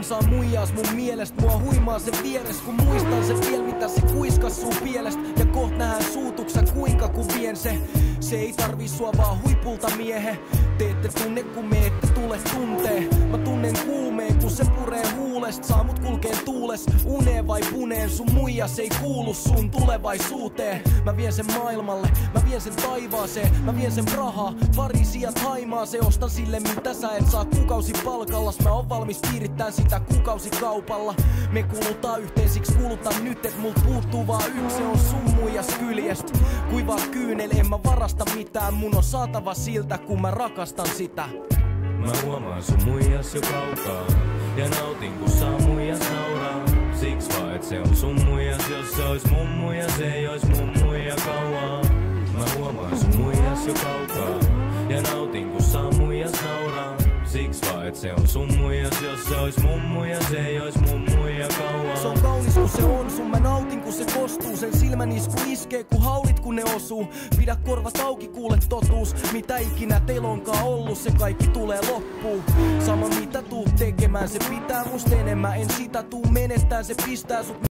limsaa muijaas mun mielestä. Mua huimaa se vieres, kun muistan se viel, mitä se kuiskas sun pielestä. Ja koht nähdään suutuksa kuinka kun vien se. Se ei tarvii sua vaan huipulta miehe. Te ette tunne kun me ette tule tuntee. Mä tunnen kuumeen kun se puree huulest. Saa mut kulkeen tuules, uneen vai puneen. Sun muijas ei kuulu sun tulevaisuuteen. Mä vien sen maailmalle, mä vien sen taivaaseen. Mä vien sen rahaa, pari sijat haimaa. Se ostan sille mitä sä et saa kuukausipalkallas. Mä oon valmis piirittää sitä kuukausikaupalla. Me kulutaan yhteen, siksi kulutan nyt, et mult puuttuu vaan yksi. Se on sun muijas kyljest. Kuivaa kyynel, en mä varasta mitään. Mun on saatava siltä, kun mä rakastan sitä. Mä huomaan sun muijas jo kaukaa. Ja nautin kun saa muijas nauraa. Siks vaan et se on sun muijas. Jos se ois mun muijas, ei ois mun muija kauaa. Mä huomaan sun muijas jo kaukaa. Ja nautin kun saa muijas nauraa. Siks vaan et se on sun muijas. Jos se ois mun muijas, ei ois mun muija kauaa. Se on kaunis kun se on sun, mä nautin kun se kostuu. Sen silmän isku iskee kun haulit kun ne osuu. Pidä korvat auki, kuule totuus. Mitä ikinä teillä onkaan ollut, se kaikki tulee loppuun. Sama mitä tuut tekemään, se pitää musta enemmän. En sitä tuu menettää, se pistää sut